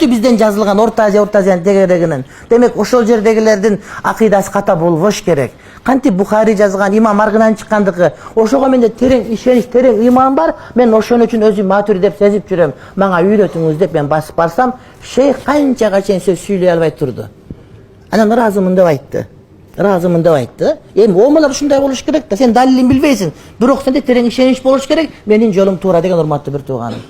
Көбүнчө бизден жазылган Орта Азиянын тегерегинен. Демек ошол жердегилердин акыйдасы ката болбош керек. Кантип Бухари жазган, Имам Маргынан чыккандыгы, ошого менде терең ишенич, терең ыйман бар. Мен ошон үчүн өзүм матур деп сезип жүрөм. Мага үйрөтүңүз деп мен басып барсам, шейх канчага чейин сөз сүйлөй албай турду. Анан ыраазымын деп айтты. Ыраазымын деп айтты. Эми омалар ушундай болуш керек да, сен далилин билбейсиң. Бирок сенде терең ишенич болуш керек. Менин жолум туура деген урматтуу бир тууганым.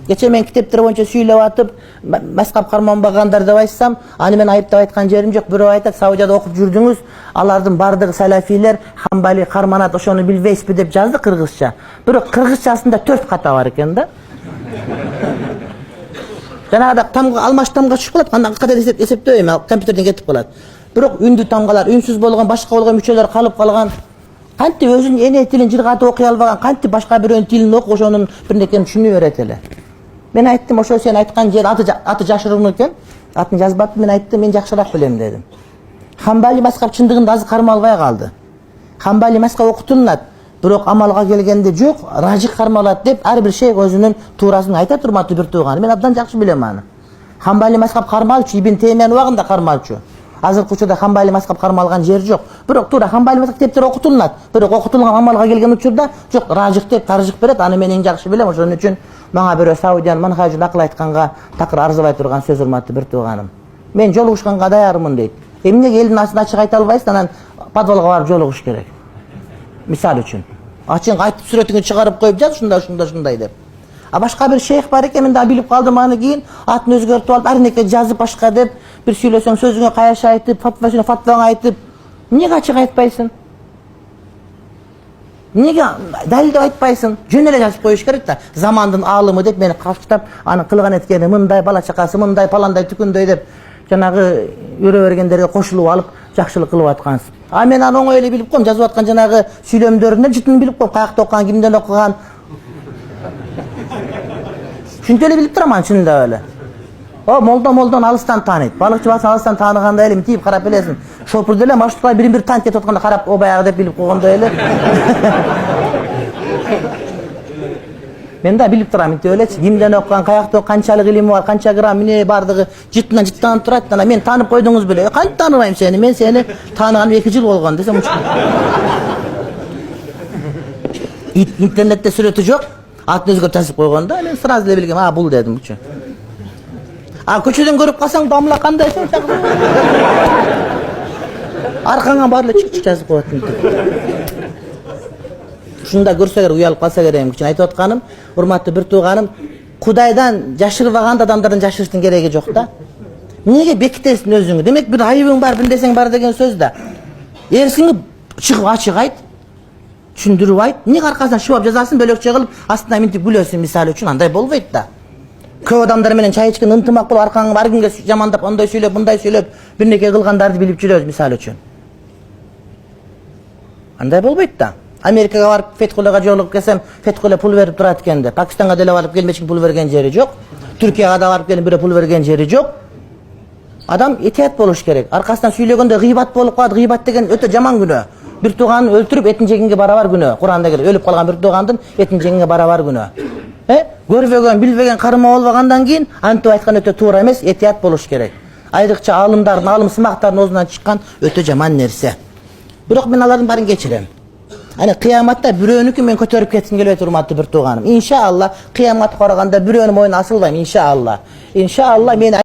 Кече мен китептер боюнча сүйлөп атып, мазхаб карманбагандар деп айтсам, аны мен айыптап айткан жерим жок. Бирөө айтат, Саудияда окуп жүрдүңүз, алардын бардыгы салафилер, Хамбали, Карманат ошону билбейсизби деп жазды кыргызча. Бирок кыргызчасында 4 ката бар экен да. Жанагыда тамга алмаш тамга түшүп калат, андан ката эсептебейм, компьютерден кетип калат. Бирок үндү тамгалар, үнсүз болгон, башка болгон мүчөлөр калып калган. Кантип өзүнүн эне тилин жыргатып окуй албаган, кантип башка бирөөнүн тилин окуп ошонун бир нерсени түшүнүп берет эле. Мен айттым, ошо сен айткан жер аты жашыруун экен. Атын жазбаптым, мен айттым, мен жакшыраак билем дедим. Хамбали мазхаб чындыгында азыр кармалбай калды. Хамбали мазхаб окутулат, бирок амалга келгенде жок, ражих кармалат деп ар бир шейх өзүнүн туурасын айта турматтуу бир тууганы. Мен абдан жакшы билем аны. Хамбали мазхаб кармалчу, Ибн Теймиянын убагында кармалчу. Азыркы учурда Хамбали мазхаб кармалган жер жок. Бирок туура Хамбали мазхаб китептер окутулат, бирок окутулган амалга келген учурда жок, ражих деп таржих берет. Аны мен эң жакшы билем. Ошон үчүн мага бирөө Саудиянын манхажын акыл айтканга такыр арзыбай турган сөз урматтуу бир тууганым. Мен жолугушканга даярмын дейт. Эмнеге элдин астын ачык айта албайсың, анан подвалга барып жолугуш керек. Мисал үчүн. Ачык айтып сүрөтүңдү чыгарып коюп жаз, ушундай деп. А башка бир шейх бар экен, мен да билип калдым аны кийин, атын өзгөртүп алып, ар неке жазып башка деп, бир сүйлөсөң сөзүңө каяша айтып, фатваңа айтып, эмнеге ачык айтпайсың? Эмнеге далилдеп айтпайсың? Жөн эле жазып коюш керек да. Замандын аалымы деп мени каштап, анын кылган эткени мындай, бала чакасы мындай, паландай түкүндөй деп, жанагы өрө бергендерге кошулуп алып, жакшылык кылып аткансың. А мен аны оңой эле билип коем, жазып аткан жанагы сүйлөмдөрүнөн жытын билип коем, каякта окуган, кимден окуган. Ушинтип эле билип турам аны чынында эле. О, молдон алыстан тааныйт. Балыкчы басын алыстан тааныгандай эле мынтип карап элесиң. Шопурда эле маршрутка бир таанып кетип атканда карап, о баягы деп билип койгондой эле. Мен да билип турам мынтип элечи. Кимден окуган, каякта канчалык илими бар, канча грамм, эмне бардыгы жыттанып турат. Анан мен таанып койдуңуз беле. Кантип тааныбайм сени? Мен сени тааныганым 2 жыл болгон десем. Интернетте сүрөтү жок. Атын өзгөртүп жазып койгондо, мен сразу эле билгем, бул дедимчи. А көчөдөн көрүп калсаң, дамла кандай сен чакыр. Аркаңа бар эле чык жазып коет. Ушунда көрсөңөр уялып калса керек үчүн айтып атканым, урматтуу бир тууганым, Кудайдан жашырбаган адамдардан жашырыштын кереги жок да. Эмнеге бекитесиң өзүңү? Демек бир айыбың бар, бир нерсең бар деген сөз да. Эрсиңип чыгып ачык айт. Түшүндүрүп айт. Эмнеге аркасынан шыбап жазасың, бөлөкчө кылып, астына мынтип күлөсүң мисалы үчүн, андай болбойт да. Көп адамдар менен чай ичкен ынтымак болуп, аркаңы бар кимге жамандап, ондой сүйлөп, мындай сүйлөп, бир неке кылгандарды билип жүрөбүз мисалы үчүн. Андай болбойт да. Америкага барып Фетхуллага жолугуп келсем, Фетхулла пул берип турат экен да. Пакистанга деле барып келмечин пул берген жери жок. Түркияга да барып келип бирөө пул берген жери жок. Адам этият болуш керек. Аркасынан сүйлөгөндө гыйбат болуп калат. Гыйбат деген өтө жаман күнөө. Бир тууганын өлтүрүп этин жегенге барабар күнөө. Куранда келет, өлүп калган бир туугандын этин жегенге барабар күнөө. Көрбөгөн, билбеген карма болбагандан кийин антип айткан өтө туура эмес, этият болуш керек. Айрыкча алымдардын, алым сымактардын оозунан чыккан өтө жаман нерсе. Бирок мен алардын баарын кечирем. Аны кыяматта бирөөнүкү мен көтөрүп кетким келет урматтуу бир тууганым. Иншалла кыяматка караганда бирөөнүн моюнуна асылбайм, иншалла. Иншалла мен